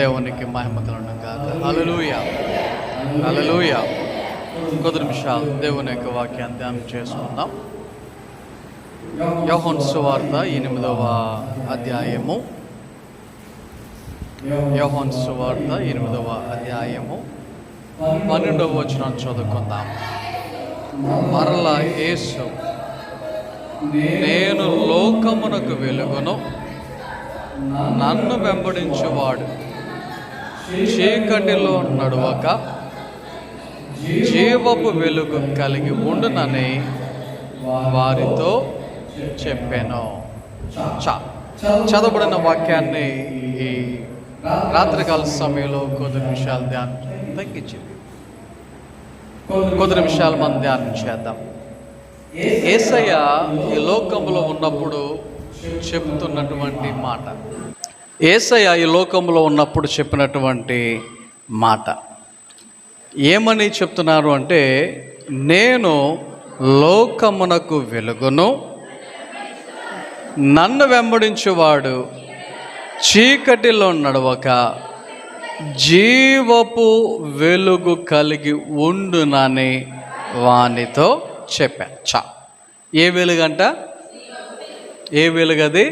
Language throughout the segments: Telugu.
దేవునికి మహిమ కలుగును గాక. హల్లెలూయా, హల్లెలూయా. కొద్ది నిమిషాలు దేవుని యొక్క వాక్యాన్ని ధ్యానం చేసుకుందాం. యోహాను సువార్త 8వ అధ్యాయము. యోహాను సువార్త 8వ అధ్యాయము 12వ వచనం చదువుకుందాం. మరలా యేసు, నేను లోకమునకు వెలుగును, నన్ను వెంబడించువాడు చీకటిలో నడవక జీవపు వెలుగు కలిగి ఉండునని వారితో చెప్పాను. చదవబడిన వాక్యాన్ని ఈ రాత్రికాల సమయంలో కొద్ది నిమిషాలు ధ్యానం తగ్గించింది. కొద్ది నిమిషాలు మనం ధ్యానం చేద్దాం. యేసయ్య ఈ లోకంలో ఉన్నప్పుడు చెప్తున్నటువంటి మాట, యేసయ్య ఈ లోకంలో ఉన్నప్పుడు చెప్పినటువంటి మాట ఏమని చెప్తున్నారు అంటే, నేను లోకమునకు వెలుగును, నన్ను వెంబడించువాడు చీకటిలో నడవక జీవపు వెలుగు కలిగి ఉండునని వానితో చెప్పా. ఏ వెలుగంట? ఏ వెలుగు అది?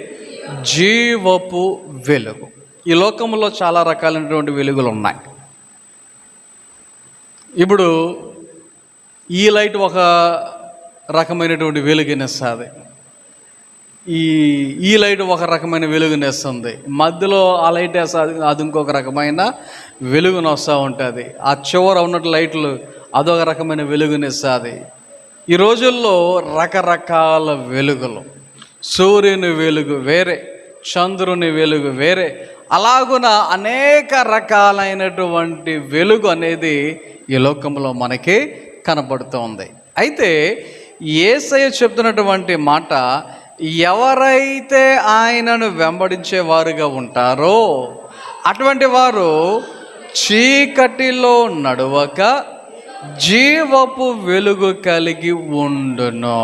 జీవపు వెలుగు. ఈ లోకంలో చాలా రకాలైనటువంటి వెలుగులు ఉన్నాయి. ఇప్పుడు ఈ లైట్ ఒక రకమైనటువంటి వెలుగునిస్తుంది, ఈ లైట్ ఒక రకమైన వెలుగునిస్తుంది, మధ్యలో ఆ లైట్ వేస్తుంది, అది ఇంకొక రకమైన వెలుగుని వస్తూ ఉంటుంది. ఆ చివర ఉన్నట్టు లైట్లు అదొక రకమైన వెలుగునిస్తుంది. ఈ రోజుల్లో రకరకాల వెలుగులు, సూర్యుని వెలుగు వేరే, చంద్రుని వెలుగు వేరే, అలాగున అనేక రకాలైనటువంటి వెలుగు అనేది ఈ లోకంలో మనకి కనబడుతోంది. అయితే యేసయ్య చెప్తున్నటువంటి మాట, ఎవరైతే ఆయనను వెంబడించే వారుగా ఉంటారో అటువంటి వారు చీకటిలో నడవక జీవపు వెలుగు కలిగి ఉండును.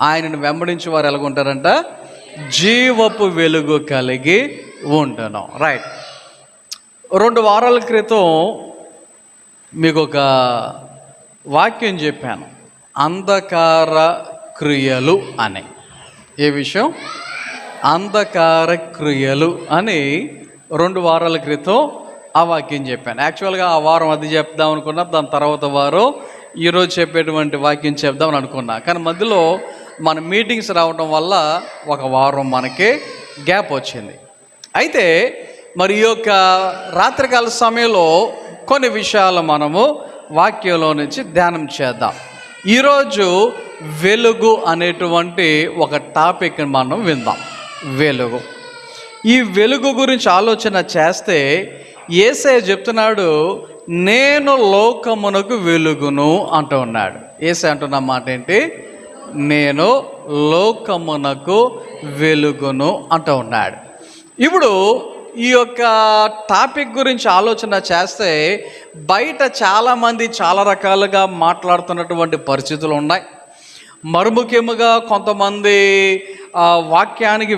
ఆయనను వెంబడించే వారు ఎలాగుంటారంట? జీవపు వెలుగు కలిగి ఉండును. రైట్. 2 వారాల క్రితం మీకు ఒక వాక్యం చెప్పాను, అంధకార క్రియలు అని. ఏ విషయం? అంధకార క్రియలు అని 2 వారాల క్రితం ఆ వాక్యం చెప్పాను. యాక్చువల్గా ఆ వారం అది చెప్దాం అనుకున్నా, దాని తర్వాత వారం ఈరోజు చెప్పేటువంటి వాక్యం చెప్దామని అనుకున్నా. కానీ మధ్యలో మన మీటింగ్స్ రావడం వల్ల ఒక వారం మనకి గ్యాప్ వచ్చింది. అయితే మరి ఈ యొక్క రాత్రికాల సమయంలో కొన్ని విషయాలు మనము వాక్యంలో నుంచి ధ్యానం చేద్దాం. ఈరోజు వెలుగు అనేటువంటి ఒక టాపిక్ మనం విందాం. వెలుగు. ఈ వెలుగు గురించి ఆలోచన చేస్తే యేసయ్య చెప్తున్నాడు, నేను లోకమునకు వెలుగును అంటూ ఉన్నాడు. యేసయ్య అంటున్న మాట ఏంటి? నేను లోకమునకు వెలుగును అంటూ ఉన్నాడు. ఇప్పుడు ఈ యొక్క టాపిక్ గురించి ఆలోచన చేస్తే బయట చాలామంది చాలా రకాలుగా మాట్లాడుతున్నటువంటి పరిస్థితులు ఉన్నాయి. మరుముఖ్యముగా కొంతమంది వాక్యానికి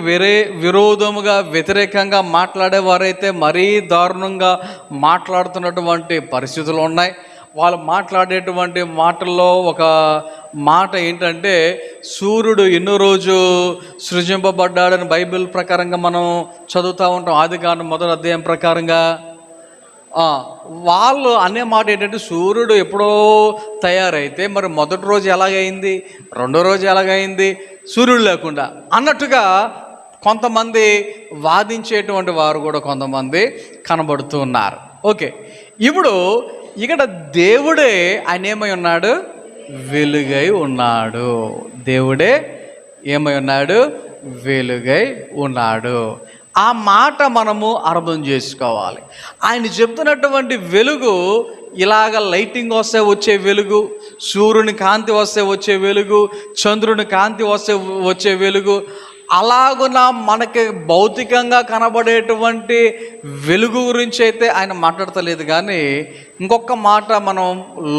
విరోధముగా వ్యతిరేకంగా మాట్లాడేవారైతే మరీ దారుణంగా మాట్లాడుతున్నటువంటి పరిస్థితులు ఉన్నాయి. వాళ్ళు మాట్లాడేటువంటి మాటల్లో ఒక మాట ఏంటంటే, సూర్యుడు ఎన్నో రోజు సృజింపబడ్డాడని బైబిల్ ప్రకారంగా మనం చదువుతూ ఉంటాం. ఆదికాండం 1వ అధ్యాయం ప్రకారంగా వాళ్ళు అనే మాట ఏంటంటే, సూర్యుడు ఎప్పుడో తయారైతే మరి మొదటి రోజు ఎలాగైంది, రెండో రోజు ఎలాగైంది సూర్యుడు లేకుండా అన్నట్టుగా కొంతమంది వాదించేటువంటి వారు కూడా కొంతమంది కనబడుతూ ఉన్నారు. ఓకే, ఇప్పుడు ఇక్కడ దేవుడే ఆయన ఏమై ఉన్నాడు? వెలుగై ఉన్నాడు. దేవుడే ఏమై ఉన్నాడు? వెలుగై ఉన్నాడు. ఆ మాట మనము అర్థం చేసుకోవాలి. ఆయన చెప్తున్నటువంటి వెలుగు ఇలాగ లైటింగ్ వస్తే వచ్చే వెలుగు, సూర్యుని కాంతి వస్తే వచ్చే వెలుగు, చంద్రుని కాంతి వస్తే వచ్చే వెలుగు, అలాగున మనకి భౌతికంగా కనబడేటువంటి వెలుగు గురించి అయితే ఆయన మాట్లాడతలేదు. కానీ ఇంకొక మాట మనం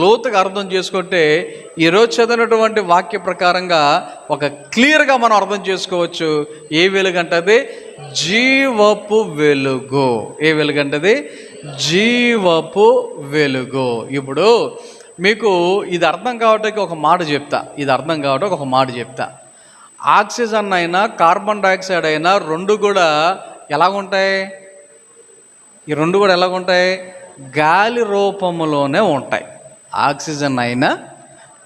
లోతుగా అర్థం చేసుకుంటే ఈరోజు చదివినటువంటి వాక్య ప్రకారంగా ఒక క్లియర్గా మనం అర్థం చేసుకోవచ్చు. ఏ వెలుగు అంటది? జీవపు వెలుగు. ఏ వెలుగు అంటది? జీవపు వెలుగు. ఇప్పుడు మీకు ఇది అర్థం కావటానికి ఒక మాట చెప్తా. ఆక్సిజన్ అయినా కార్బన్ డైఆక్సైడ్ అయినా రెండు కూడా ఎలాగుంటాయి? ఈ రెండు కూడా ఎలాగుంటాయి? గాలి రూపంలోనే ఉంటాయి. ఆక్సిజన్ అయినా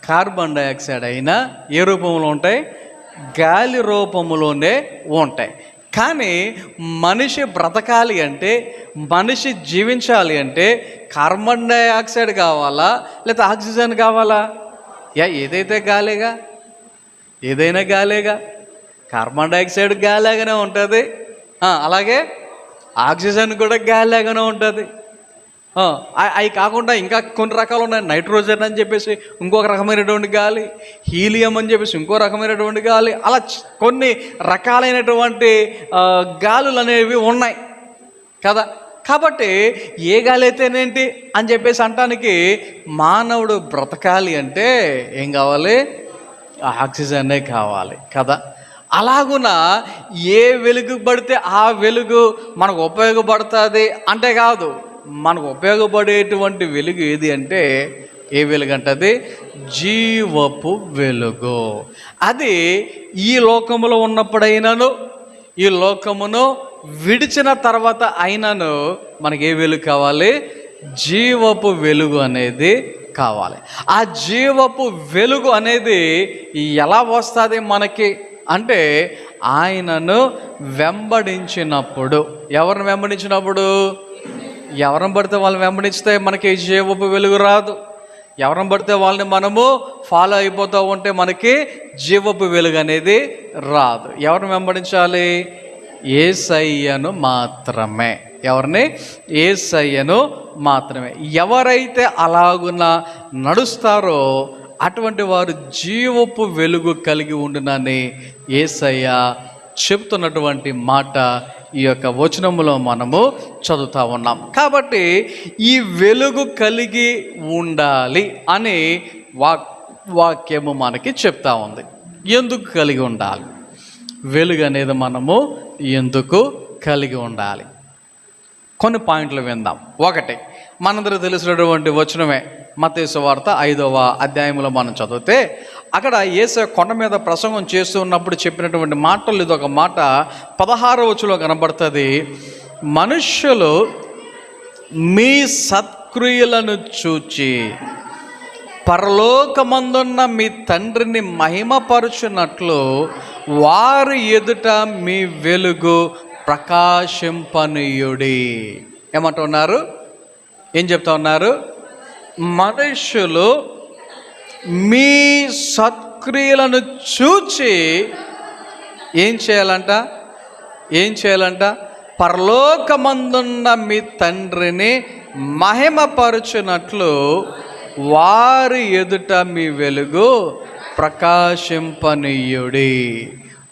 కార్బన్ డైఆక్సైడ్ అయినా ఏ రూపంలో ఉంటాయి? గాలి రూపంలోనే ఉంటాయి. కానీ మనిషి బ్రతకాలి అంటే, మనిషి జీవించాలి అంటే కార్బన్ డైఆక్సైడ్ కావాలా లేదా ఆక్సిజన్ కావాలా? ఏదైతే గాలేగా, ఏదైనా గాలేగా. కార్బన్ డైఆక్సైడ్ గాలిలాగానే ఉంటుంది, అలాగే ఆక్సిజన్ కూడా గాలిలాగానే ఉంటుంది. అవి కాకుండా ఇంకా కొన్ని రకాలు ఉన్నాయి. నైట్రోజన్ అని చెప్పేసి ఇంకొక రకమైనటువంటి గాలి, హీలియం అని చెప్పేసి ఇంకో రకమైనటువంటి గాలి, అలా కొన్ని రకాలైనటువంటి గాలులు అనేవి ఉన్నాయి కదా. కాబట్టి ఏ గాలి అయితేనేంటి అని చెప్పేసి అంటానికి, మానవుడు బ్రతకాలి అంటే ఏం కావాలి? ఆక్సిజనే కావాలి కదా. అలాగున ఏ వెలుగు పడితే ఆ వెలుగు మనకు ఉపయోగపడుతుంది అంటే కాదు. మనకు ఉపయోగపడేటువంటి వెలుగు ఏది అంటే, ఏ వెలుగు అంటది? జీవపు వెలుగు. అది ఈ లోకములో ఉన్నప్పుడైనాను, ఈ లోకమును విడిచిన తర్వాత అయినాను మనకి ఏ వెలుగు కావాలి? జీవపు వెలుగు అనేది కావాలి. ఆ జీవపు వెలుగు అనేది ఎలా వస్తుంది మనకి అంటే, ఆయనను వెంబడించినప్పుడు. ఎవరిని వెంబడించినప్పుడు? ఎవరిని పడితే వాళ్ళని వెంబడిస్తే మనకి జీవపు వెలుగు రాదు. ఎవరిని పడితే వాళ్ళని మనము ఫాలో అయిపోతూ ఉంటే మనకి జీవపు వెలుగు అనేది రాదు. ఎవరిని వెంబడించాలి? యేసయ్యను మాత్రమే. ఎవరిని? యేసయ్యను మాత్రమే. ఎవరైతే అలాగున నడుస్తారో అటువంటి వారు జీవపు వెలుగు కలిగి ఉండునని యేసయ్య చెబుతున్నటువంటి మాట ఈ యొక్క వచనములో మనము చదువుతూ ఉన్నాం. కాబట్టి ఈ వెలుగు కలిగి ఉండాలి అని వాక్యము మనకి చెప్తా ఉంది. ఎందుకు కలిగి ఉండాలి? వెలుగు అనేది మనము ఎందుకు కలిగి ఉండాలి? కొన్ని పాయింట్లు విందాం. ఒకటి, మనందరూ తెలిసినటువంటి వచనమే మత్తయి సువార్త 5వ అధ్యాయంలో మనం చదివితే, అక్కడ యేసు కొండ మీద ప్రసంగం చేస్తూ ఉన్నప్పుడు చెప్పినటువంటి మాటలు ఇదొక మాట 16వ వచనంలో కనబడుతుంది. మనుష్యులు మీ సత్క్రియలను చూచి పరలోకమందున్న మీ తండ్రిని మహిమపరుచున్నట్లు వారి ఎదుట మీ వెలుగు ప్రకాశింపనీయుడి. ఏమంటున్నారు? ఏం చెప్తా ఉన్నారు? మనుష్యులు మీ సత్క్రియలను చూచి ఏం చేయాలంట? పరలోకమందున్న మీ తండ్రిని మహిమపరచునట్లు వారి ఎదుట మీ వెలుగు ప్రకాశింపనీయుడి.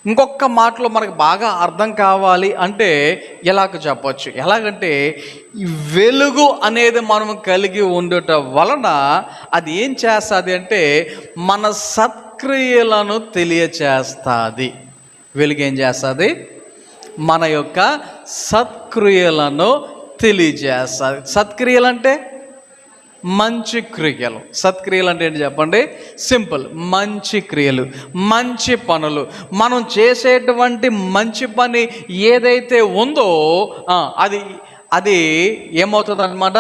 ఇంకొక మాటలో మనకు బాగా అర్థం కావాలి అంటే ఎలాగ చెప్పచ్చు? ఎలాగంటే, ఈ వెలుగు అనేది మనం కలిగి ఉండటం వలన అది ఏం చేస్తుంది అంటే మన సత్క్రియలను తెలియచేస్తుంది. వెలుగు ఏం చేస్తుంది? మన యొక్క సత్క్రియలను తెలియజేస్తుంది. సత్క్రియలు అంటే మంచి క్రియలు. సత్క్రియలు అంటే ఏంటి చెప్పండి? సింపుల్, మంచి క్రియలు, మంచి పనులు. మనం చేసేటువంటి మంచి పని ఏదైతే ఉందో అది ఏమవుతుంది అన్నమాట?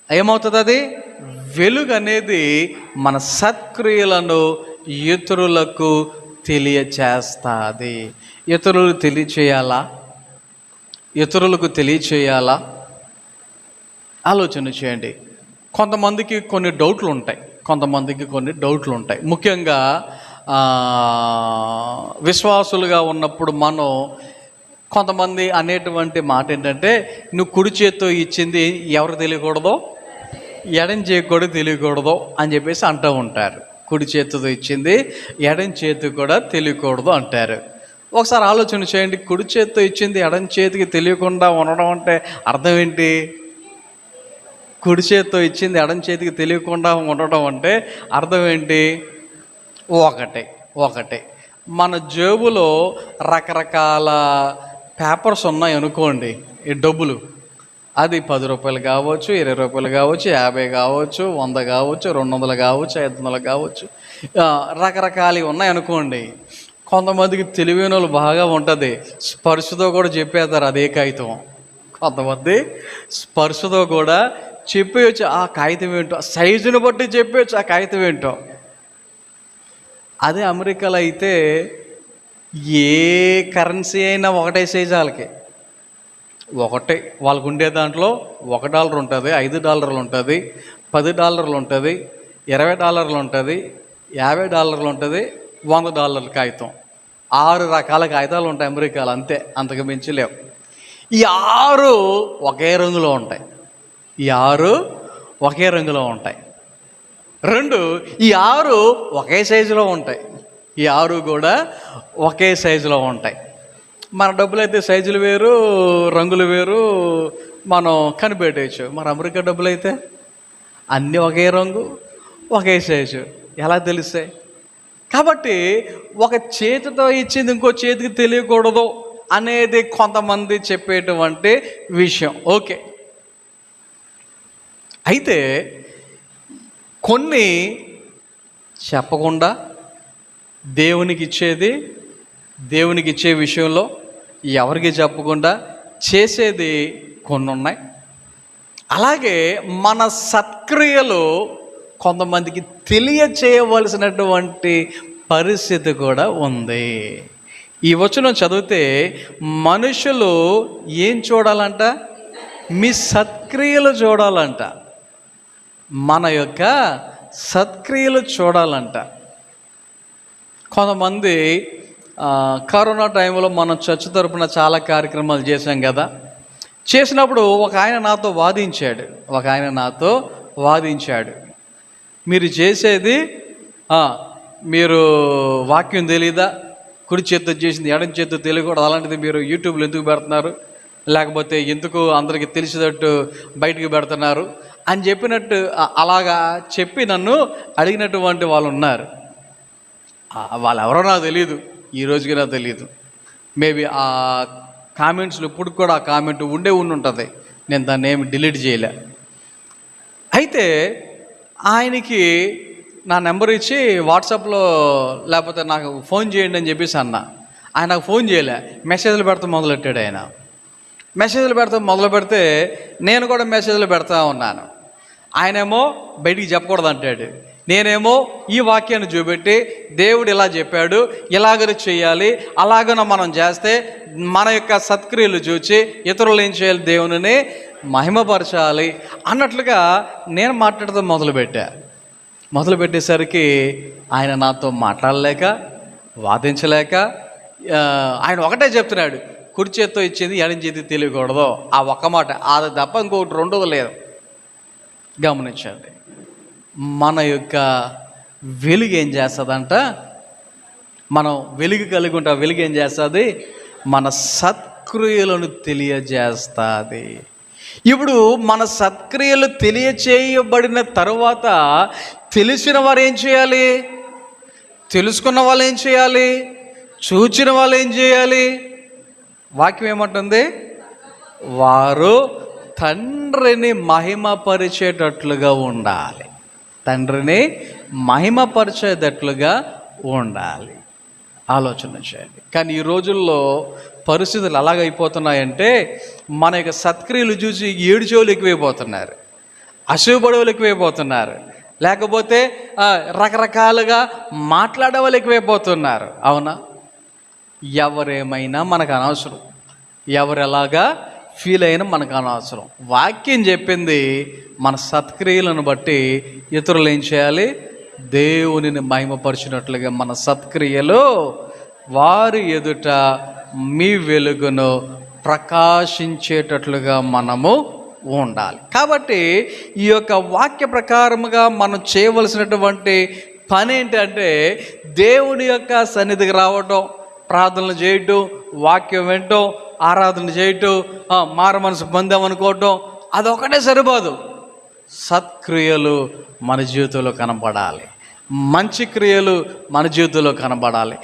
ఏమవుతుంది? అది వెలుగు అనేది మన సత్క్రియలను ఇతరులకు తెలియచేస్తుంది. ఇతరులకు తెలియచేయాలా? ఆలోచన చేయండి. కొంతమందికి కొన్ని డౌట్లు ఉంటాయి. ముఖ్యంగా విశ్వాసులుగా ఉన్నప్పుడు మనం కొంతమంది అనేటువంటి మాట ఏంటంటే, నువ్వు కుడి చేత్తో ఇచ్చింది ఎవరు తెలియకూడదో, ఎడం చేతి కూడా తెలియకూడదు అని చెప్పేసి అంటూ ఉంటారు. కుడి చేతితో ఇచ్చింది ఎడం చేతి కూడా తెలియకూడదు అంటారు. ఒకసారి ఆలోచన చేయండి. కుడి చేత్తో ఇచ్చింది ఎడం చేతికి తెలియకుండా ఉండడం అంటే అర్థం ఏంటి? కుడి చేత్తో ఇచ్చింది ఎడం చేతికి తెలియకుండా ఉండడం అంటే అర్థం ఏంటి? ఒకటే మన జేబులో రకరకాల పేపర్స్ ఉన్నాయి అనుకోండి, ఈ డబ్బులు, అది 10 రూపాయలు కావచ్చు, 20 రూపాయలు కావచ్చు, 50 కావచ్చు, 100 కావచ్చు, 200 కావచ్చు, 500 కావచ్చు, రకరకాలు ఉన్నాయి అనుకోండి. కొంతమందికి తెలివైన వాళ్ళు బాగా ఉంటుంది, స్పర్శతో కూడా చెప్పేస్తారు అదే కాగితం. కొంతమంది స్పర్శతో కూడా చెప్పేయచ్చు ఆ కాగితం ఏంటో, సైజుని బట్టి చెప్పేయచ్చు ఆ కాగితం ఏంటో. అదే అమెరికాలో అయితే ఏ కరెన్సీ అయినా ఒకటే సైజు వాళ్ళకి, ఒకటే. వాళ్ళకు ఉండే దాంట్లో $1 ఉంటుంది, $5 ఉంటుంది, $10 ఉంటుంది, $20 ఉంటుంది, $50 ఉంటుంది, $100 కాగితం. 6 రకాల కాగితాలు ఉంటాయి అమెరికాలో, అంతే, అంతకు మించి లేవు. ఈ 6 ఒకే రంగులో ఉంటాయి. ఈ 6 ఒకే రంగులో ఉంటాయి. 2, ఈ 6 ఒకే సైజులో ఉంటాయి. ఈ 6 కూడా ఒకే సైజులో ఉంటాయి. మన డబ్బులు అయితే సైజులు వేరు, రంగులు వేరు, మనం కనిపెట్టేయచ్చు. మరి అమెరికా డబ్బులు అయితే అన్నీ ఒకే రంగు, ఒకే సైజు, ఎలా తెలుస్తాయి? కాబట్టి ఒక చేతితో ఇచ్చింది ఇంకో చేతికి తెలియకూడదు అనేది కొంతమంది చెప్పేటువంటి విషయం. ఓకే, అయితే కొన్ని చెప్పకుండా దేవునికి ఇచ్చే విషయంలో ఎవరికి చెప్పకుండా చేసేది కొన్ని ఉన్నాయి. అలాగే మన సత్క్రియలు కొంతమందికి తెలియచేయవలసినటువంటి పరిస్థితి కూడా ఉంది. ఈ వచనం చదివితే మనుషులు ఏం చూడాలంట? మీ సత్క్రియలు చూడాలంట. మన యొక్క సత్క్రియలు చూడాలంట. కొంతమంది కరోనా టైంలో మనం చర్చ్ తరపున చాలా కార్యక్రమాలు చేశాం కదా. చేసినప్పుడు ఒక ఆయన నాతో వాదించాడు, మీరు చేసేది, మీరు వాక్యం తెలీదా? కుడి చేత్తో చేసింది ఎడం చేత్తో తెలియకూడదు, అలాంటిది మీరు యూట్యూబ్లో ఎందుకు పెడుతున్నారు? లేకపోతే ఎందుకు అందరికీ తెలిసేటట్టు బయటికి పెడుతున్నారు అని చెప్పినట్టు, అలాగా చెప్పి నన్ను అడిగినటువంటి వాళ్ళు ఉన్నారు. వాళ్ళు ఎవరో నాకు తెలియదు, ఈ రోజుకి నాకు తెలియదు. మేబీ ఆ కామెంట్స్లో ఇప్పుడు కూడా ఆ కామెంట్ ఉండి ఉంటుంది, నేను దాన్ని ఏమి డిలీట్ చేయలే. అయితే ఆయనకి నా నెంబర్ ఇచ్చి వాట్సాప్లో లేకపోతే నాకు ఫోన్ చేయండి అని చెప్పేసి అన్న. ఆయన నాకు ఫోన్ చేయలే, మెసేజ్లు పెడతా మొదలెట్టాడు. ఆయన మెసేజ్లు మొదలు పెడితే నేను కూడా మెసేజ్లు పెడతా ఉన్నాను. ఆయనేమో బయటికి చెప్పకూడదు అంటాడు, నేనేమో ఈ వాక్యాన్ని చూపెట్టి దేవుడు ఇలా చెప్పాడు, ఇలాగ చేయాలి, అలాగన మనం చేస్తే మన యొక్క సత్క్రియలు చూచి ఇతరులు ఏం చేయాలి? దేవుని మహిమపరచాలి అన్నట్లుగా నేను మాట్లాడటం మొదలుపెట్టేసరికి ఆయన నాతో మాట్లాడలేక, వాదించలేక, ఆయన ఒకటే చెప్తున్నాడు, కుడి చేత్తో ఇచ్చింది ఎడం చేతి తెలియకూడదు. ఆ ఒక్క మాట, అది తప్ప ఇంకొకటి రెండోది లేదు. గమనించండి, మన యొక్క వెలుగు ఏం చేస్తుందంట? మనం వెలుగు కలిగి ఉంటా, వెలుగు ఏం చేస్తుంది? మన సత్క్రియలను తెలియజేస్తుంది. ఇప్పుడు మన సత్క్రియలు తెలియచేయబడిన తరువాత తెలిసిన వారు ఏం చేయాలి? తెలుసుకున్న వాళ్ళు ఏం చేయాలి? చూచిన వాళ్ళు ఏం చేయాలి? వాక్యం ఏమంటుంది? వారు తండ్రిని మహిమపరిచేటట్లుగా ఉండాలి. తండ్రిని మహిమపరిచేటట్లుగా ఉండాలి. ఆలోచన చేయండి. కానీ ఈ రోజుల్లో పరిస్థితులు ఎలాగైపోతున్నాయంటే, మన యొక్క సత్క్రియలు చూసి ఏడుచోలు ఎక్కువైపోతున్నారు, అశుభపడవలు ఎక్కువైపోతున్నారు, లేకపోతే రకరకాలుగా మాట్లాడే వాళ్ళు ఎక్కువైపోతున్నారు. అవునా? ఎవరేమైనా మనకు అనవసరం, ఎవరెలాగా ఫీల్ అయినా మనకు అనవసరం. వాక్యం చెప్పింది మన సత్క్రియలను బట్టి ఇతరులు ఏం చేయాలి? దేవునిని మహిమపరిచినట్లుగా మన సత్క్రియలు వారి ఎదుట మీ వెలుగును ప్రకాశించేటట్లుగా మనము ఉండాలి. కాబట్టి ఈ యొక్క వాక్య ప్రకారముగా మనం చేయవలసినటువంటి పని ఏంటంటే, దేవుని యొక్క సన్నిధికి రావటం, ప్రార్థనలు చేయటం, వాక్యం వినటం, ఆరాధన చేయటం, మారు మనసు పొందామనుకోవటం అదొకటే సరిపోదు. సత్క్రియలు మన జీవితంలో కనబడాలి, మంచి క్రియలు మన జీవితంలో కనబడాలి,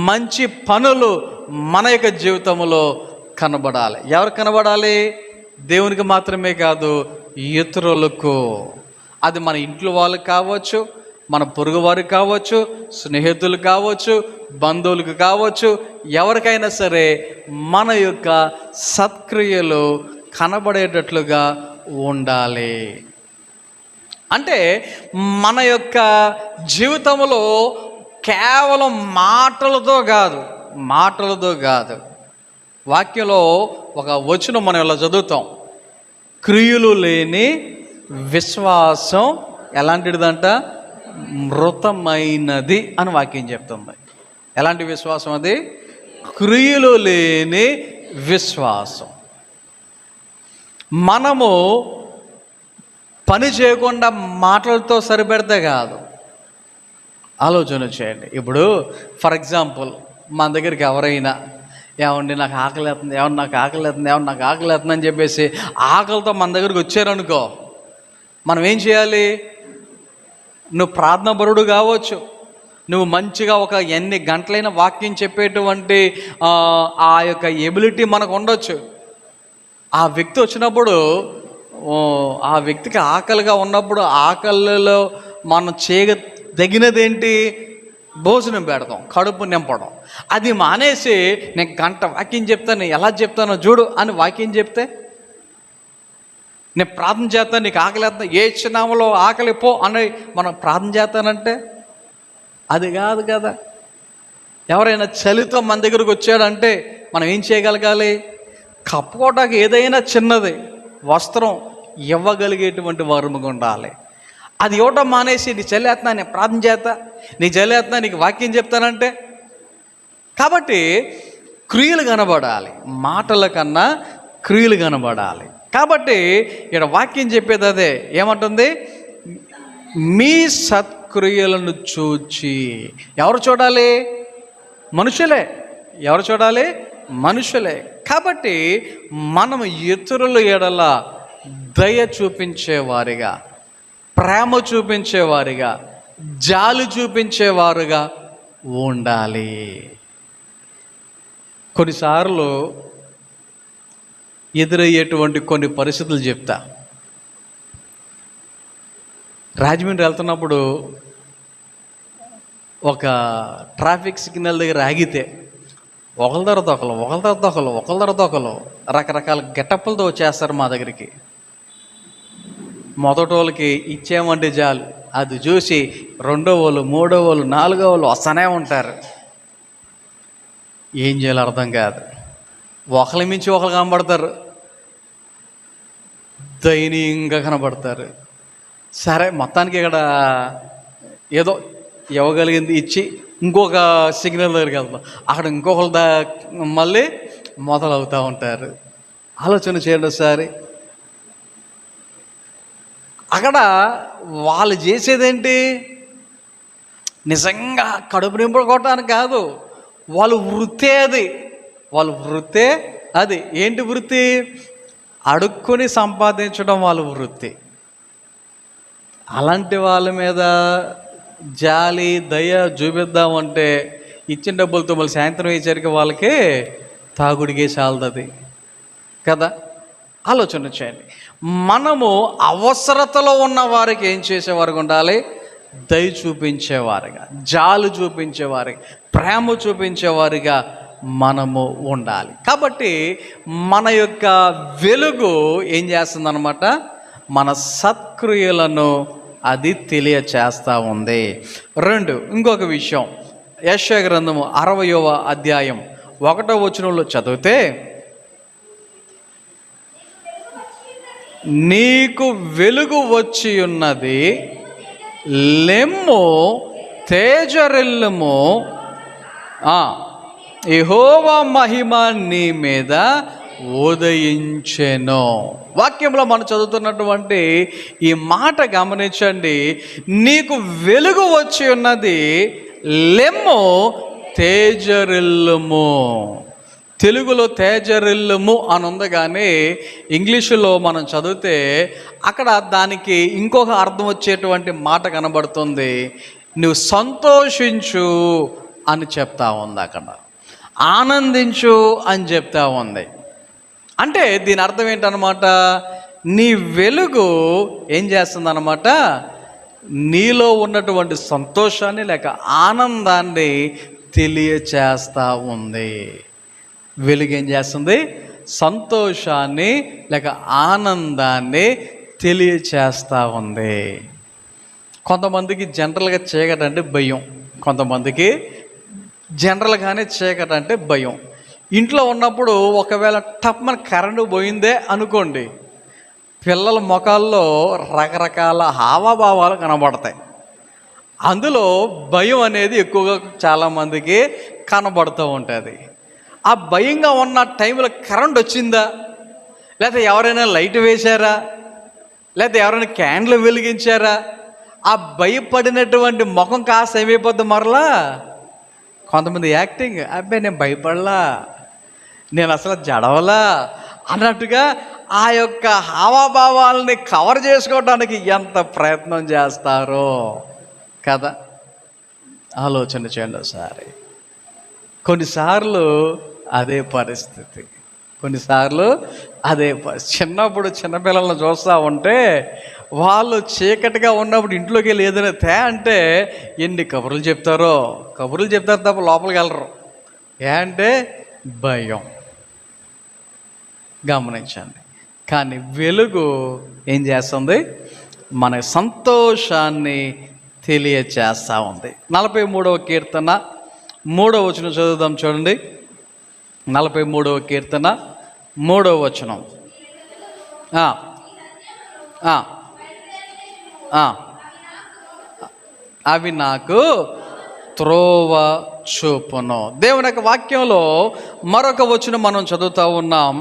మంచి పనులు మన యొక్క జీవితంలో కనబడాలి. ఎవరు కనబడాలి? దేవునికి మాత్రమే కాదు, ఇతరులకు. అది మన ఇంట్లో వాళ్ళకి కావచ్చు, మన పొరుగు వారికి కావచ్చు, స్నేహితులు కావచ్చు, బంధువులకు కావచ్చు, ఎవరికైనా సరే మన యొక్క సత్క్రియలు కనబడేటట్లుగా ఉండాలి. అంటే మన యొక్క జీవితంలో కేవలం మాటలతో కాదు. వాక్యంలో ఒక వచనం మనం ఇలా చదువుతాం, క్రియలు లేని విశ్వాసం ఎలాంటిదంట? మృతమైనది అని వాక్యం చెప్తుంది. ఎలాంటి విశ్వాసం అది? క్రియలు లేని విశ్వాసం. మనము పని చేయకుండా మాటలతో సరిపెడితే కాదు. ఆలోచన చేయండి. ఇప్పుడు ఫర్ ఎగ్జాంపుల్ మన దగ్గరికి ఎవరైనా ఏమండి నాకు ఆకలి అవుతుంది, ఏమన్నా నాకు ఆకలి అవుతుంది, ఏమన్నా నాకు ఆకలి అవుతుంది అని చెప్పేసి ఆకలితో మన దగ్గరికి వచ్చారనుకో, మనం ఏం చేయాలి? నువ్వు ప్రార్థనాపరుడు కావచ్చు, నువ్వు మంచిగా ఒక ఎన్ని గంటలైన వాక్యం చెప్పేటువంటి ఆ యొక్క ఎబిలిటీ మనకు ఉండొచ్చు. ఆ వ్యక్తి వచ్చినప్పుడు, ఆ వ్యక్తికి ఆకలిగా ఉన్నప్పుడు ఆకలిలో మనం చేయదగినదేంటి? భోజనం పెడతాం, కడుపు నింపడం. అది మానేసి నేను గంట వాక్యం చెప్తాను, ఎలా చెప్తానో చూడు అని వాక్యం చెప్తే, నేను ప్రార్థన చేస్తాను, నీకు ఆకలి వేస్తాను, ఏ చిన్నామలో ఆకలి పో అని మనం ప్రార్థన చేస్తానంటే అది కాదు కదా. ఎవరైనా చలితో మన దగ్గరకు వచ్చాడంటే మనం ఏం చేయగలగాలి? కప్పుకోవడానికి ఏదైనా చిన్నది వస్త్రం ఇవ్వగలిగేటువంటి వారముగా ఉండాలి. అది ఇవ్వటం మానేసి నీ చల్లేస్తున్నా, నేను ప్రార్థన చేస్తా, నీ చల్లేస్తున్నా, నీకు వాక్యం చెప్తానంటే. కాబట్టి క్రియలు కనబడాలి, మాటల కన్నా క్రియలు కనబడాలి. కాబట్టి ఇక్కడ వాక్యం చెప్పేది అదే. ఏమంటుంది? మీ సత్క్రియలను చూచి. ఎవరు చూడాలి? మనుషులే. ఎవరు చూడాలి? మనుషులే. కాబట్టి మనం ఇతరుల ఎడల దయ చూపించేవారిగా, ప్రేమ చూపించేవారిగా, జాలి చూపించేవారుగా ఉండాలి. కొన్నిసార్లు ఎదురయ్యేటువంటి కొన్ని పరిస్థితులు చెప్తా. రాజమండ్రి వెళ్తున్నప్పుడు ఒక ట్రాఫిక్ సిగ్నల్ దగ్గర ఆగితే ఒకరి తర్వాత ఒకరు రకరకాల గెటప్పులతో వచ్చేస్తారు మా దగ్గరికి. మొదటి వాళ్ళకి ఇచ్చామంటే చాలు, అది చూసి రెండో వాళ్ళు, మూడో వాళ్ళు, నాలుగో వాళ్ళు వస్తూనే ఉంటారు. ఏం చేయాలో అర్థం కాదు. ఒకరి మించి ఒకరు కనబడతారు, దయనీయంగా కనబడతారు. సరే మొత్తానికి ఇక్కడ ఏదో ఇవ్వగలిగింది ఇచ్చి ఇంకొక సిగ్నల్ దగ్గరికి వెళ్తాం, అక్కడ ఇంకొకరు మళ్ళీ మొదలవుతూ ఉంటారు. ఆలోచన చేయండి ఒకసారి. అక్కడ వాళ్ళు చేసేదేంటి? నిజంగా కడుపు నింపుకోవటానికి కాదు, వాళ్ళు వృత్తే అది. ఏంటి వృత్తి? అడుక్కొని సంపాదించడం వాళ్ళ వృత్తి. అలాంటి వాళ్ళ మీద జాలి, దయ చూపిద్దామంటే ఇచ్చిన డబ్బులతో మళ్ళీ సాయంత్రం అయ్యేసరికి వాళ్ళకి తాగుడికే చాలుతుంది కదా. ఆలోచన చేయండి. మనము అవసరతలో ఉన్న వారికి ఏం చేసేవారుగా ఉండాలి? దయ చూపించేవారుగా, జాలు చూపించేవారిగా, ప్రేమ చూపించేవారిగా మనము ఉండాలి. కాబట్టి మన యొక్క వెలుగు ఏం చేస్తుందన్నమాట? మన సత్క్రియలను అది తెలియచేస్తూ ఉంది. 2, ఇంకొక విషయం, యెషయా గ్రంథము 60వ అధ్యాయం 1వ వచనంలో చదివితే, నీకు వెలుగు వచ్చి ఉన్నది, లెమ్ము తేజరిల్లుము, యెహోవా మహిమ నీ మీద ఉదయించెను. వాక్యంలో మనం చదువుతున్నటువంటి ఈ మాట గమనించండి. నీకు వెలుగు వచ్చి ఉన్నది, లెమ్ము తేజరిల్లుము. తెలుగులో తేజరిల్లుము అని ఉంది, కానీ ఇంగ్లీషులో మనం చదివితే అక్కడ దానికి ఇంకొక అర్థం వచ్చేటువంటి మాట కనబడుతుంది. నువ్వు సంతోషించు అని చెప్తా ఉంది, అక్కడ ఆనందించు అని చెప్తా ఉంది. అంటే దీని అర్థం ఏంటన్నమాట, నీ వెలుగు ఏం చేస్తుందన్నమాట, నీలో ఉన్నటువంటి సంతోషాన్ని లేక ఆనందాన్ని తెలియచేస్తూ ఉంది. వెలుగు ఏం చేస్తుంది, సంతోషాన్ని లేక ఆనందాన్ని తెలియచేస్తూ ఉంది. కొంతమందికి జనరల్గా చీకటి అంటే భయం, కొంతమందికి జనరల్గానే చీకటి అంటే భయం. ఇంట్లో ఉన్నప్పుడు ఒకవేళ టప్మని కరెంటు పోయిందే అనుకోండి, పిల్లల ముఖాల్లో రకరకాల హావభావాలు కనబడతాయి. అందులో భయం అనేది ఎక్కువగా చాలామందికి కనబడుతూ ఉంటుంది. ఆ భయంగా ఉన్న టైంలో కరెంట్ వచ్చిందా, లేకపోతే ఎవరైనా లైట్ వేశారా, లేకపోతే ఎవరైనా క్యాండిల్ వెలిగించారా, ఆ భయపడినటువంటి ముఖం కాస్త ఏమైపోద్ది, మరలా కొంతమంది యాక్టింగ్, అబ్బాయి నేను భయపడలా, నేను అసలు జడవలా అన్నట్టుగా ఆ యొక్క హావభావాల్ని కవర్ చేసుకోవడానికి ఎంత ప్రయత్నం చేస్తారో కదా. ఆలోచన చేయండి ఒకసారి. కొన్నిసార్లు అదే పరిస్థితి, కొన్నిసార్లు అదే చిన్నప్పుడు చిన్నపిల్లలను చూస్తూ ఉంటే వాళ్ళు చీకటిగా ఉన్నప్పుడు ఇంట్లోకి వెళ్ళి ఏదైనా అంటే ఎన్ని కబుర్లు చెప్తారో, కబుర్లు చెప్తారు తప్ప లోపలికి వెళ్ళరు. అంటే భయం. గమనించండి. కానీ వెలుగు ఏం చేస్తుంది, మన సంతోషాన్ని తెలియచేస్తూ ఉంది. 43వ కీర్తన 3వ వచనం చదువుదాం చూడండి. 43వ కీర్తన 3వ వచనం. అవి నాకు త్రోవ చూపును. దేవుని యొక్క వాక్యంలో మరొక వచనం మనం చదువుతూ ఉన్నాం.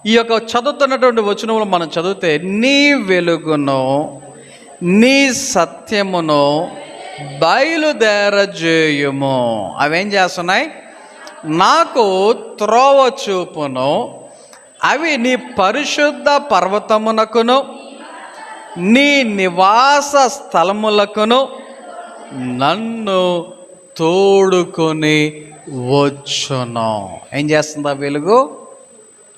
ఈ యొక్క చదువుతున్నటువంటి వచనంలో మనం చదివితే, నీ వెలుగును నీ సత్యమును బయలుదేరజేయుము. అవేం చేస్తున్నాయి, నాకు త్రోవ చూపును. అవి నీ పరిశుద్ధ పర్వతమునకును నీ నివాస స్థలములకును నన్ను తోడుకొని వచ్చును. ఏం చేస్తుంది ఆ వెలుగు,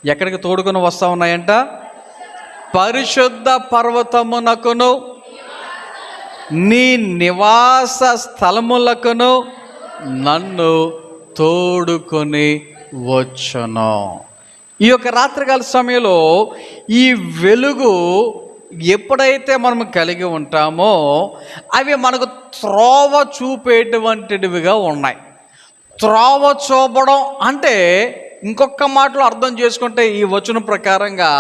ఎక్కడికి తోడుకొని వస్తూ ఉన్నాయంట, పరిశుద్ధ పర్వతమునకును నీ నివాస స్థలములకును నన్ను తోడుకొని వచ్చును. ఈ యొక్క రాత్రికాల సమయంలో ఈ వెలుగు ఎప్పుడైతే మనం కలిగి ఉంటామో అవి మనకు త్రోవ చూపేటువంటివిగా ఉన్నాయి. త్రోవ చూపడం అంటే ఇంకొక మాటలో అర్థం చేసుకుంటే ఈ వచనం ప్రకారంగా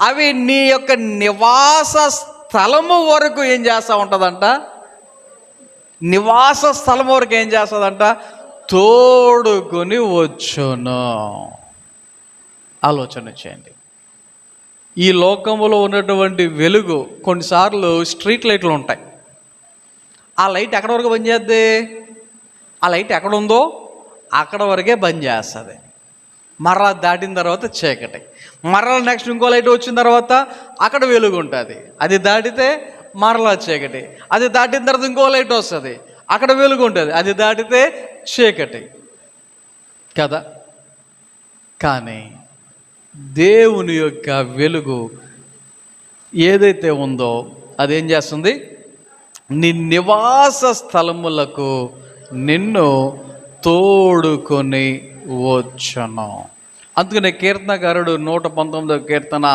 అవి నీ యొక్క నివాస స్థలము వరకు ఏం చేస్తూ ఉంటుందంట, నివాస స్థలం వరకు ఏం చేస్తుందంట, తోడుకొని వచ్చును. ఆలోచన చేయండి. ఈ లోకంలో ఉన్నటువంటి వెలుగు కొన్నిసార్లు స్ట్రీట్ లైట్లు ఉంటాయి. ఆ లైట్ ఎక్కడ వరకు బంద్ చేద్ది, ఆ లైట్ ఎక్కడ ఉందో అక్కడ వరకే బంద్ చేస్తుంది. మరలా దాటిన తర్వాత చీకటి, మరలా నెక్స్ట్ ఇంకో లైట్ వచ్చిన తర్వాత అక్కడ వెలుగు ఉంటుంది. అది దాటితే మరలా చీకటి, అది దాటిన తర్వాత ఇంకో లైట్ వస్తుంది, అక్కడ వెలుగు ఉంటుంది, అది దాటితే చీకటి కదా. కానీ దేవుని యొక్క వెలుగు ఏదైతే ఉందో అదేం చేస్తుంది, నీ నివాస స్థలములకు నిన్ను తోడుకొని వచ్చును. అందుకనే కీర్తనకారుడు 119వ కీర్తన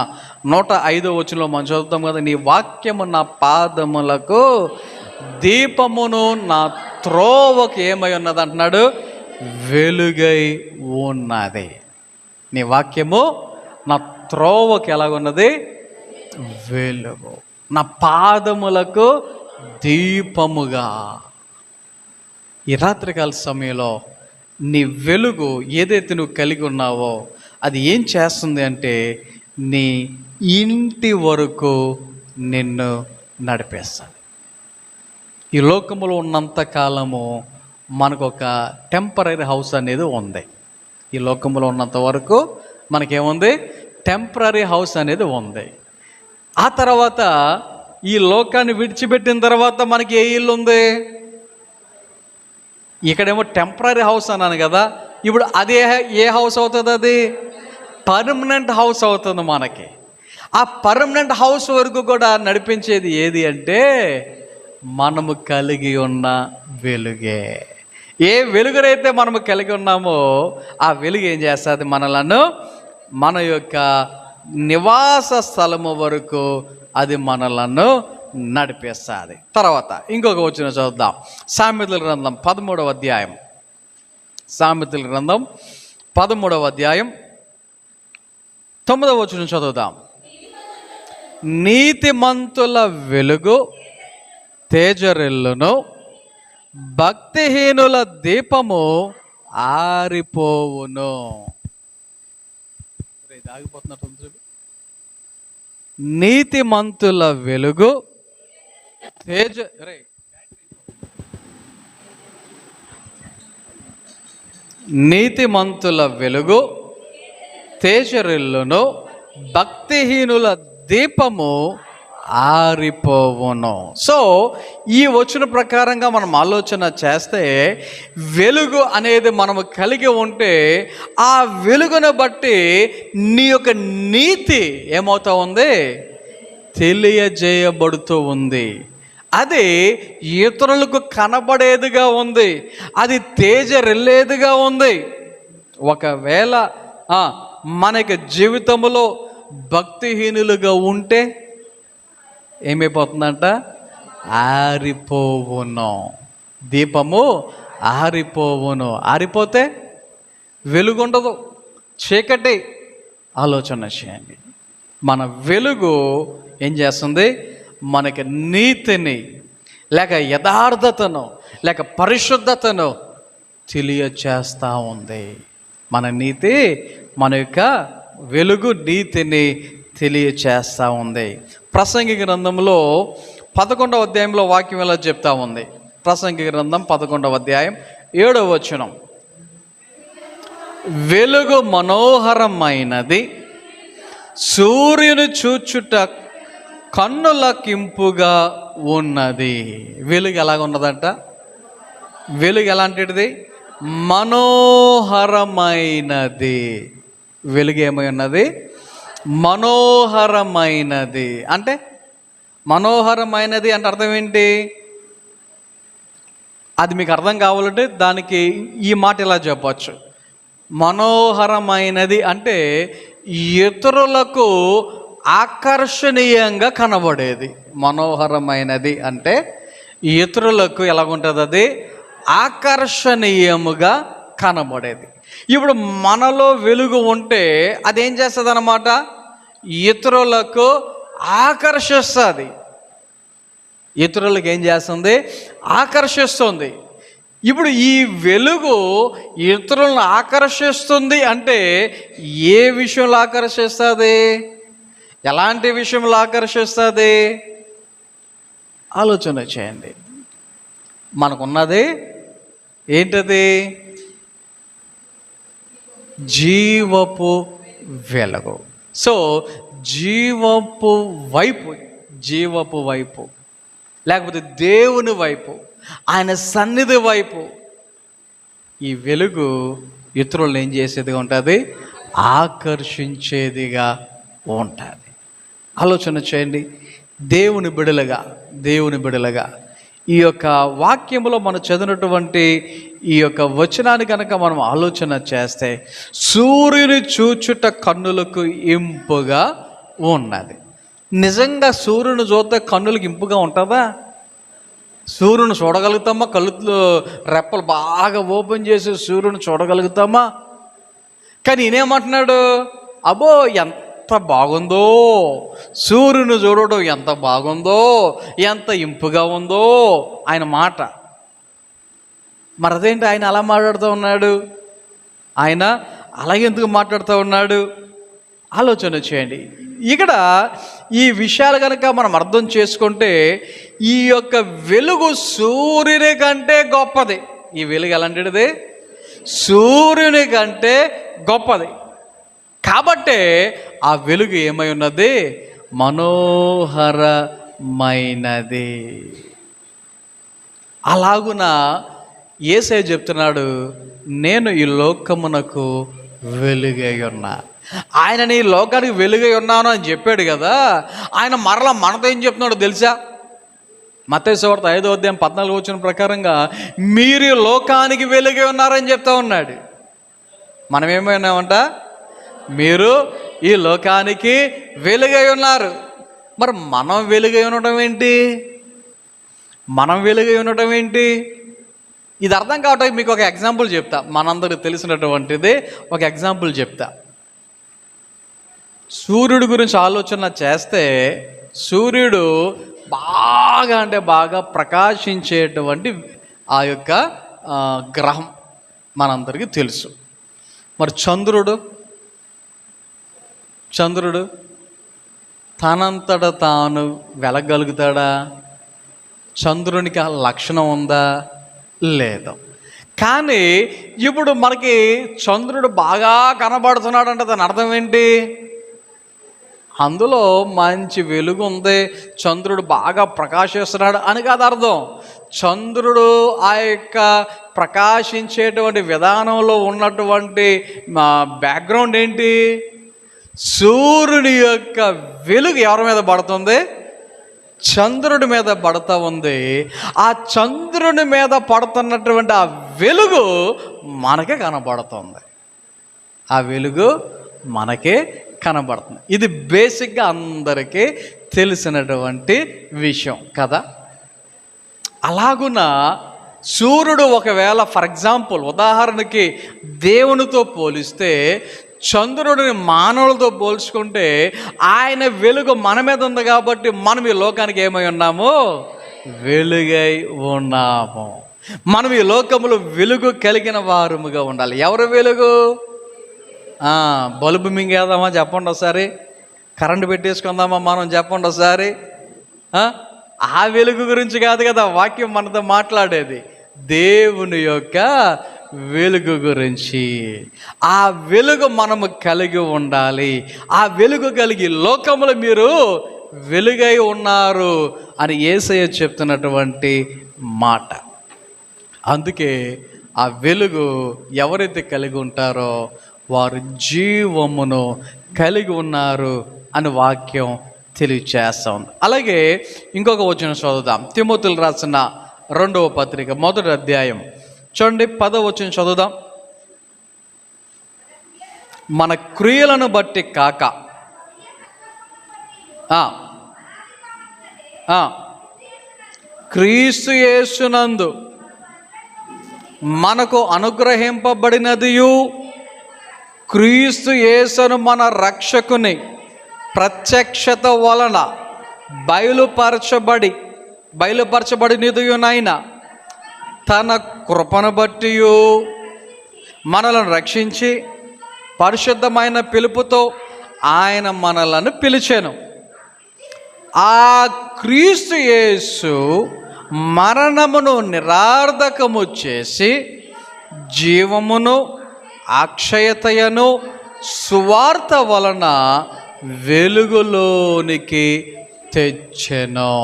105వ వచనంలో మనం చదువుతాం కదా, నీ వాక్యము నా పాదములకు దీపమును నా త్రోవకు ఏమై ఉన్నది అంటున్నాడు, వెలుగై ఉన్నది. నీ వాక్యము నా త్రోవకు ఎలాగున్నది, వెలుగు, నా పాదములకు దీపముగా. ఈ రాత్రికాల సమయంలో నీ వెలుగు ఏదైతే నువ్వు కలిగి ఉన్నావో అది ఏం చేస్తుంది అంటే నీ ఇంటి వరకు నిన్ను నడిపేస్తుంది. ఈ లోకములో ఉన్నంత కాలము మనకు ఒక టెంపరరీ హౌస్ అనేది ఉంది. ఈ లోకంలో ఉన్నంత వరకు మనకేముంది? టెంపరరీ హౌస్ అనేది ఉంది. ఆ తర్వాత ఈ లోకాన్ని విడిచిపెట్టిన తర్వాత మనకి ఏ ఇల్లు ఉంది? ఇక్కడేమో టెంపరరీ హౌస్ అన్నాను కదా, ఇప్పుడు అదే ఏ హౌస్ అవుతుంది? అది పర్మనెంట్ హౌస్ అవుతుంది మనకి. ఆ పర్మనెంట్ హౌస్ వరకు కూడా నడిపించేది ఏది అంటే మనము కలిగి ఉన్న వెలుగే. ఏ వెలుగునైతే మనము కలిగి ఉన్నామో ఆ వెలుగు ఏం చేస్తుంది? మనలను మన యొక్క నివాస స్థలము వరకు అది మనలను నడిపిస్తుంది. తర్వాత ఇంకొక వచనం చదువుదాం. సామెతల గ్రంథం 13వ అధ్యాయం. సామెతల గ్రంథం 13వ అధ్యాయం 9వ వచనం చదువుదాం. నీతిమంతుల వెలుగు తేజరిల్లును, భక్తిహీనుల దీపము ఆరిపోవును. నీతిమంతుల వెలుగు నీతిమంతుల వెలుగు తేజరిల్లును, భక్తిహీనుల దీపము ఆరిపోవును. సో ఈ వచన ప్రకారంగా మనం ఆలోచన చేస్తే వెలుగు అనేది మనము కలిగి ఉంటే ఆ వెలుగును బట్టి నీ యొక్క నీతి ఏమవుతా ఉంది? తెలియజేయబడుతూ ఉంది. అది ఇతరులకు కనబడేదిగా ఉంది, అది తేజరిల్లేదిగా ఉంది. ఒకవేళ మనకి జీవితంలో భక్తిహీనులుగా ఉంటే ఏమైపోతుందంట? ఆరిపోవును. దీపము ఆరిపోవును. ఆరిపోతే వెలుగుండదు, చీకటి. ఆలోచన చేయండి. మన వెలుగు ఏం చేస్తుంది? మనకి నీతిని లేక యథార్థతను లేక పరిశుద్ధతను తెలియచేస్తూ ఉంది. మన నీతి, మన యొక్క వెలుగు నీతిని తెలియచేస్తూ ఉంది. ప్రసంగి గ్రంథంలో 11వ అధ్యాయంలో వాక్యం ఎలా చెప్తా ఉంది? ప్రసంగి గ్రంథం 11వ అధ్యాయం 7వ వచనం. వెలుగు మనోహరమైనది, సూర్యుని చూచుట కన్నులకింపుగా ఉన్నది. వెలుగు ఎలాగ ఉన్నదంట? వెలుగు ఎలాంటిది? మనోహరమైనది. వెలుగు ఏమై ఉన్నది? మనోహరమైనది. అంటే మనోహరమైనది అంటే అర్థం ఏంటి? అది మీకు అర్థం కావాలంటే దానికి ఈ మాట ఇలా చెప్పచ్చు. మనోహరమైనది అంటే ఇతరులకు ఆకర్షణీయంగా కనబడేది. మనోహరమైనది అంటే ఇతరులకు ఎలాగుంటుంది? అది ఆకర్షణీయముగా కనబడేది. ఇప్పుడు మనలో వెలుగు ఉంటే అదేం చేస్తుంది అన్నమాట? ఇతరులకు ఆకర్షిస్తుంది. ఇతరులకు ఏం చేస్తుంది? ఆకర్షిస్తుంది. ఇప్పుడు ఈ వెలుగు ఇతరులను ఆకర్షిస్తుంది అంటే ఏ విషయంలో ఆకర్షిస్తుంది? ఎలాంటి విషయంలో ఆకర్షిస్తుంది? ఆలోచన చేయండి. మనకున్నది ఏంటది? జీవపు వెలుగు. సో జీవపు వైపు లేకపోతే దేవుని వైపు, ఆయన సన్నిధి వైపు ఈ వెలుగు ఇతరులను ఏం చేసేదిగా ఉంటుంది? ఆకర్షించేదిగా ఉంటుంది. ఆలోచన చేయండి. దేవుని బిడలుగా ఈ యొక్క వాక్యంలో మనం చదివినటువంటి ఈ యొక్క వచనాన్ని కనుక మనం ఆలోచన చేస్తే సూర్యుని చూచుట కన్నులకు ఇంపుగా ఉన్నది. నిజంగా సూర్యుని చూస్తే కన్నులకు ఇంపుగా ఉంటుందా? సూర్యుని చూడగలుగుతామా? కళ్ళు రెప్పలు బాగా ఓపెన్ చేసి సూర్యుని చూడగలుగుతామా? కానీ ఈయనేమంటున్నాడు? అబ్బో ఎంత బాగుందో, సూర్యుని చూడడం ఎంత బాగుందో, ఎంత ఇంపుగా ఉందో ఆయన మాట. మరి అదేంటి ఆయన అలా మాట్లాడుతూ ఉన్నాడు? ఆయన అలాగెందుకు మాట్లాడుతూ ఉన్నాడు? ఆలోచన చేయండి. ఇక్కడ ఈ విషయాలు కనుక మనం అర్థం చేసుకుంటే ఈ యొక్క వెలుగు సూర్యుని కంటే గొప్పది. ఈ వెలుగు ఎలాంటిది? సూర్యుని కంటే గొప్పది. కాబట్టే ఆ వెలుగు ఏమై ఉన్నది? మనోహరమైనది. అలాగున యేసయ్య చెప్తున్నాడు, నేను ఈ లోకమునకు వెలుగై ఉన్నా. ఆయన నీ లోకానికి వెలుగై ఉన్నాను అని చెప్పాడు కదా. ఆయన మరలా మనతో ఏం చెప్తున్నాడు తెలుసా? మత్తయి సువార్త 5వ అధ్యాయం 14 వచనం ప్రకారంగా మీరు లోకానికి వెలుగై ఉన్నారని చెప్తా ఉన్నాడు. మనం ఏమైనామంట? మీరు ఈ లోకానికి వెలుగై ఉన్నారు. మరి మనం వెలుగై ఉండటం ఏంటి? మనం వెలుగై ఉండటం ఏంటి? ఇది అర్థం కావటానికి మీకు ఒక ఎగ్జాంపుల్ చెప్తా. మనందరికి తెలిసినటువంటిది ఒక ఎగ్జాంపుల్ చెప్తా. సూర్యుడి గురించి ఆలోచన చేస్తే, సూర్యుడు బాగా అంటే బాగా ప్రకాశించేటువంటి ఆ యొక్క గ్రహం మనందరికీ తెలుసు. మరి చంద్రుడు తనంతట తాను వెలగలుగుతాడా? చంద్రునికి ఆ లక్షణం ఉందా? లేదు. కానీ ఇప్పుడు మనకి చంద్రుడు బాగా కనబడుతున్నాడు అంటే దాని అర్థం ఏంటి? అందులో మంచి వెలుగు ఉంది, చంద్రుడు బాగా ప్రకాశిస్తున్నాడు అని కాదు అర్థం. చంద్రుడు ఆ యొక్క ప్రకాశించేటువంటి విధానంలో ఉన్నటువంటి బ్యాక్గ్రౌండ్ ఏంటి? సూర్యుని యొక్క వెలుగు ఎవరి మీద పడుతుంది? చంద్రుడి మీద పడుతూ ఉంది. ఆ చంద్రుని మీద పడుతున్నటువంటి ఆ వెలుగు మనకే కనబడుతుంది. ఆ వెలుగు మనకే కనబడుతుంది. ఇది బేసిక్గా అందరికీ తెలిసినటువంటి విషయం కదా. అలాగున సూర్యుడు ఒకవేళ ఫర్ ఎగ్జాంపుల్ ఉదాహరణకి దేవునితో పోలిస్తే, చంద్రుడిని మానవులతో పోల్చుకుంటే ఆయన వెలుగు మన మీద ఉంది కాబట్టి మనం ఈ లోకానికి ఏమై ఉన్నాము? వెలుగై ఉన్నాము. మనం ఈ లోకములో వెలుగు కలిగిన వారముగా ఉండాలి. ఎవరు వెలుగు? బల్బు మింగేద్దామా చెప్పండి ఒకసారి. కరెంటు పెట్టేసుకుందామా మనం చెప్పండి ఒకసారి. ఆ వెలుగు గురించి కాదు కదా వాక్యం మనతో మాట్లాడేది. దేవుని యొక్క వెలుగు గురించి. ఆ వెలుగు మనము కలిగి ఉండాలి. ఆ వెలుగు కలిగి లోకములో మీరు వెలుగై ఉన్నారు అని యేసయ్య చెప్తున్నటువంటి మాట. అందుకే ఆ వెలుగు ఎవరైతే కలిగి ఉంటారో వారు జీవమును కలిగి ఉన్నారు అని వాక్యం తెలియచేస్తా ఉంది. అలాగే ఇంకొక వచనం చదువుదాం. తిమోతికి రాసిన 2వ పత్రిక 1వ అధ్యాయం చూడండి 10వ వచనం చదువుదాం. మన క్రియలను బట్టి కాక క్రీస్తు యేసునందు మనకు అనుగ్రహింపబడినదియు క్రీస్తు యేసును మన రక్షకుని ప్రత్యక్షత వలన బయలుపరచబడినదియునైన తన కృపను బట్టి మనలను రక్షించి పరిశుద్ధమైన పిలుపుతో ఆయన మనలను పిలిచెను. ఆ క్రీస్తు యేసు మరణమును నిరార్థకము చేసి జీవమును అక్షయతయను సువార్త వలన వెలుగులోనికి తెచ్చెను.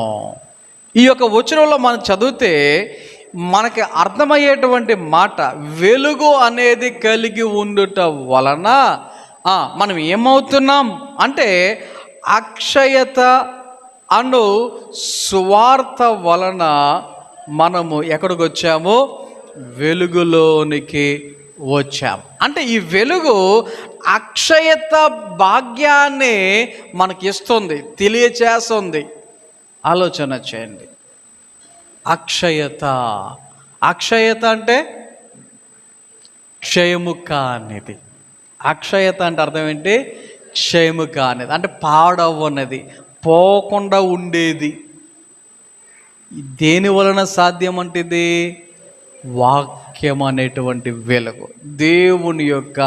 ఈ యొక్క వచనంలో మనం చదివితే మనకి అర్థమయ్యేటువంటి మాట, వెలుగు అనేది కలిగి ఉండుట వలన మనం ఏమవుతున్నాం అంటే అక్షయత అను సువార్త వలన మనము ఎక్కడికి వచ్చాము? వెలుగులోనికి వచ్చాం. అంటే ఈ వెలుగు అక్షయత భాగ్యాన్ని మనకి ఇస్తుంది, తెలియచేస్తుంది. ఆలోచన చేయండి. అక్షయత అంటే క్షయము కానిది. అక్షయత అంటే అర్థం ఏంటి? క్షయము కానిది అంటే పాడవన్నది, పోకుండా ఉండేది. దేని వలన సాధ్యం అంటే ఇది వాక్యం అనేటువంటి వెలుగు, దేవుని యొక్క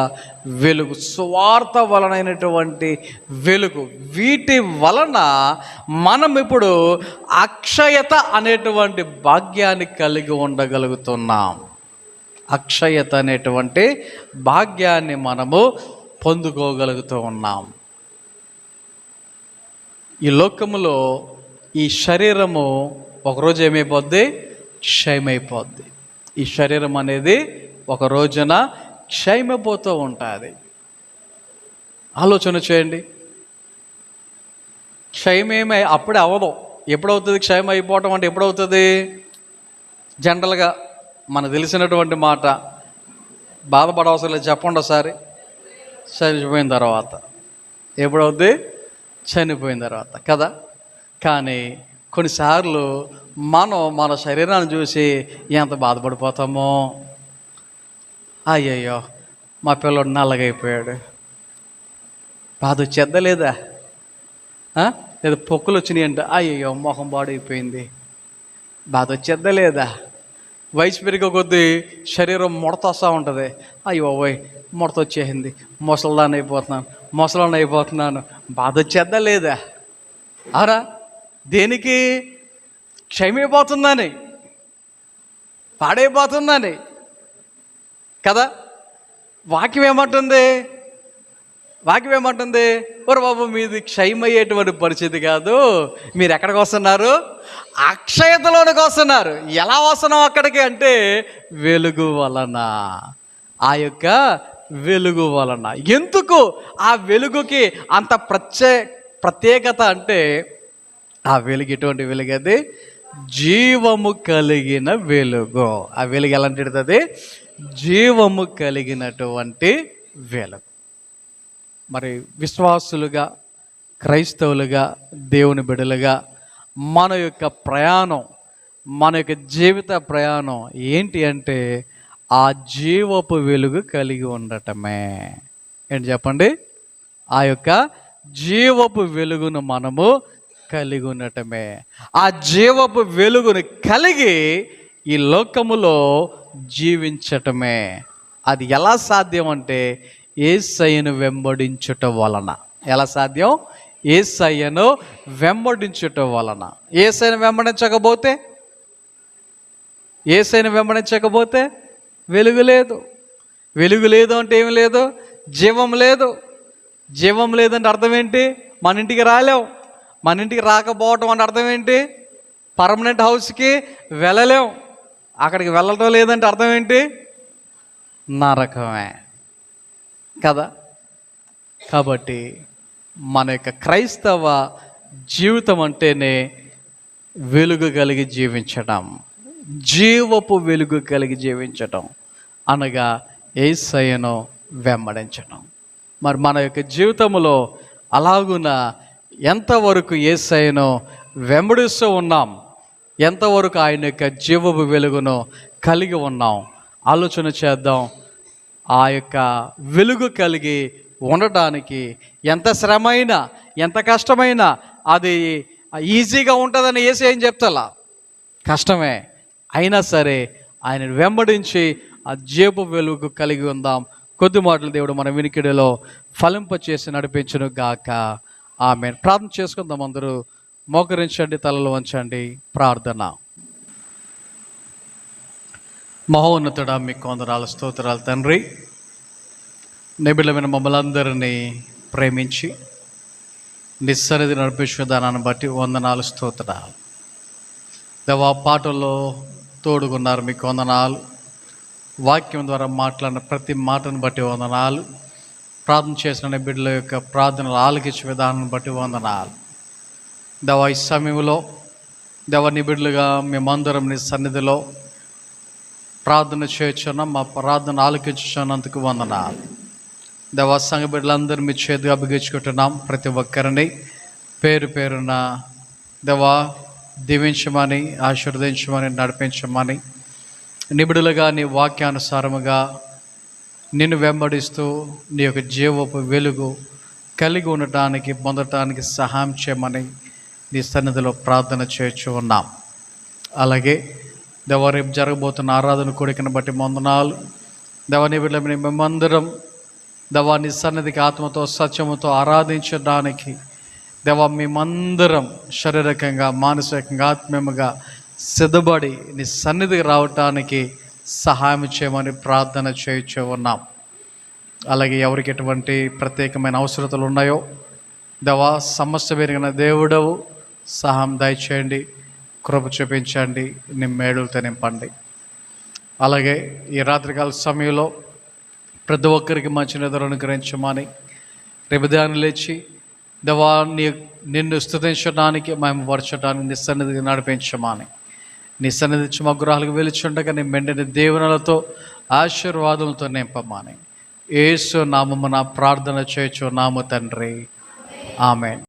వెలుగు, స్వార్థ వలనైనటువంటి వెలుగు. వీటి వలన మనం ఇప్పుడు అక్షయత అనేటువంటి భాగ్యాన్ని కలిగి ఉండగలుగుతున్నాం. అక్షయత అనేటువంటి భాగ్యాన్ని మనము పొందుకోగలుగుతూ ఉన్నాం. ఈ లోకములో ఈ శరీరము ఒకరోజు ఏమైపోద్ది? క్షయమైపోద్ది. ఈ శరీరం అనేది ఒక రోజున క్షయమైపోతూ ఉంటుంది. ఆలోచన చేయండి. క్షయమేమై అప్పుడే అవ్వదు. ఎప్పుడవుతుంది క్షయం అయిపోవటం అంటే? ఎప్పుడవుతుంది? జనరల్గా మనకు తెలిసినటువంటి మాట, బాధపడవసరం లేదు, చెప్పండి ఒకసారి. చనిపోయిన తర్వాత. ఎప్పుడవుద్ది? చనిపోయిన తర్వాత కదా. కానీ కొన్నిసార్లు మనం మన శరీరాన్ని చూసి ఎంత బాధపడిపోతామో. అయ్యయ్యో మా పిల్లడు నల్లగైపోయాడు, బాధ వచ్చేద్దా లేదా? లేదా పొక్కులు వచ్చినాయి అంటే అయ్యయ్యో మొహం పాడైపోయింది, బాధ వచ్చేద్దా లేదా? వయసు పెరిగే కొద్దీ శరీరం ముడత వస్తూ ఉంటుంది. అయ్యో ఓయ్ ముడత వచ్చేసింది, ముసలిదాన్ని అయిపోతున్నాను, బాధ వచ్చేద్దా లేదా? అరా దేనికి? క్షయమైపోతుందని, పాడైపోతుందని కదా. వాక్యం ఏమంటుంది? ఓరు బాబు, మీది క్షయమయ్యేటువంటి పరిస్థితి కాదు, మీరు ఎక్కడికి వస్తున్నారు? అక్షయతలోనికి వస్తున్నారు. ఎలా వస్తున్నాం అక్కడికి అంటే? వెలుగు వలన. ఆ యొక్క వెలుగు వలన. ఎందుకు ఆ వెలుగుకి అంత ప్రత్యేకత అంటే, ఆ వెలుగు ఎటువంటి వెలుగు? అది జీవము కలిగిన వెలుగు. ఆ వెలుగు ఎలాంటిది? అది జీవము కలిగినటువంటి వెలుగు. మరి విశ్వాసులుగా, క్రైస్తవులుగా, దేవుని బిడ్డలుగా మన యొక్క ప్రయాణం, మన యొక్క జీవిత ప్రయాణం ఏంటి అంటే ఆ జీవపు వెలుగు కలిగి ఉండటమే. ఏంటి చెప్పండి? ఆ యొక్క జీవపు వెలుగును మనము కలిగి ఉండటమే. ఆ జీవపు వెలుగును కలిగి ఈ లోకములో జీవించటమే. అది ఎలా సాధ్యం అంటే యేసయ్యను వెంబడించుట వలన. ఎలా సాధ్యం? యేసయ్యను వెంబడించుట వలన. యేసయ్యను వెంబడించకపోతే వెలుగు లేదు. వెలుగు లేదు అంటే ఏమి లేదు? జీవం లేదు. జీవం లేదంటే అర్థం ఏంటి? మన ఇంటికి రాలేం. మన ఇంటికి రాకపోవటం అంటే అర్థం ఏంటి? పర్మనెంట్ హౌస్కి వెళ్ళలేం. అక్కడికి వెళ్ళటం లేదంటే అర్థం ఏంటి? నరకమే కదా. కాబట్టి మన యొక్క క్రైస్తవ జీవితం అంటేనే వెలుగు కలిగి జీవించడం, జీవపు వెలుగు కలిగి జీవించటం, అనగా యేసయ్యను వెంబడించడం. మరి మన యొక్క జీవితంలో అలాగున ఎంతవరకు యేసయ్యను వెంబడిస్తూ ఉన్నాం, ఎంతవరకు ఆయన యొక్క జీవపు వెలుగును కలిగి ఉన్నాం ఆలోచన చేద్దాం. ఆ యొక్క వెలుగు కలిగి ఉండటానికి ఎంత శ్రమైనా, ఎంత కష్టమైనా అది ఈజీగా ఉంటుందని యేసు ఏం చెప్తలా, కష్టమే. అయినా సరే ఆయన వెంబడించి ఆ జీవపు వెలుగు కలిగి ఉందాం. కొద్ది మాటలు దేవుడు మన వినికిడిలో ఫలింపచేసి నడిపించును గాక. ఆమేన్. ప్రార్థన చేసుకుందాం. అందరూ మోకరించండి, తలలు వంచండి. ప్రార్థన. మహోన్నతుడా, మీకు వందనాలు, స్తోత్రాలు తండ్రి. నిబిడమైన మమ్మల్ని అందరినీ ప్రేమించి నిస్సరిది నడిపించే దానాన్ని బట్టి వందనాలు, స్తోత్రాలు. దేవా, పాటల్లో తోడుగున్నారు, మీకు వందనాలు. వాక్యం ద్వారా మాట్లాడిన ప్రతి మాటను బట్టి వందనాలు. ప్రార్థన చేసిన బిడ్డల యొక్క ప్రార్థనలు ఆలకించే విధానాన్ని బట్టి వందనాలు. దేవా, ఈ సమయంలో దేవా నీ బిడ్డలుగా మేమందరం నీ సన్నిధిలో ప్రార్థన చేయుచున్నాం. మా ప్రార్థన ఆలకించున్నందుకు వందనాలు. దేవా, సంఘ బిడ్డలందరూ మీ చేతిగా అభిగించుకుంటున్నాం. ప్రతి ఒక్కరిని పేరు పేరున దేవా దీవించమని, ఆశీర్వదించమని, నడిపించమని, నిబిడులుగా నీ వాక్యానుసారముగా నిన్ను వెంబడిస్తూ నీ యొక్క జీవపు వెలుగు కలిగి ఉండటానికి, పొందటానికి సహాయం చేయమని నీ సన్నిధిలో ప్రార్థన చేయించు ఉన్నాం. అలాగే దేవా, రేపు జరగబోతున్న ఆరాధన కోరికను బట్టి వందనాలు. దేవా, నీ బిడ్డలని మేమందరం దేవా నీ సన్నిధికి ఆత్మతో సత్యముతో ఆరాధించడానికి దేవా మేమందరం శారీరకంగా, మానసికంగా, ఆత్మీయంగా సిద్ధపడి నీ సన్నిధికి రావటానికి సహాయం చేయమని ప్రార్థన చేయించు ఉన్నాం. అలాగే ఎవరికి ఎటువంటి ప్రత్యేకమైన అవసరతలు ఉన్నాయో దేవా, సమస్య పెరిగిన దేవుడవు, సహాయం దయచేయండి, కృప చూపించండి, నీ మేడులతో నింపండి. అలాగే ఈ రాత్రికాల సమయంలో ప్రతి ఒక్కరికి మంచి నిద్ర అనుగ్రహించమని, రేపు ఉదయాన్నే లేచి దేవా నిన్ను స్తుతించడానికి, మేము పరచడానికి నీ సన్నిధికి నడిపించమని, నీ సన్నిధి మా గృహాలకు వెలుచుండగా నీ మెండిన దీవెనలతో ఆశీర్వాదములతో నింపమని యేసు నామమున ప్రార్థన చేయుచున్నాము తండ్రి. ఆమేన్.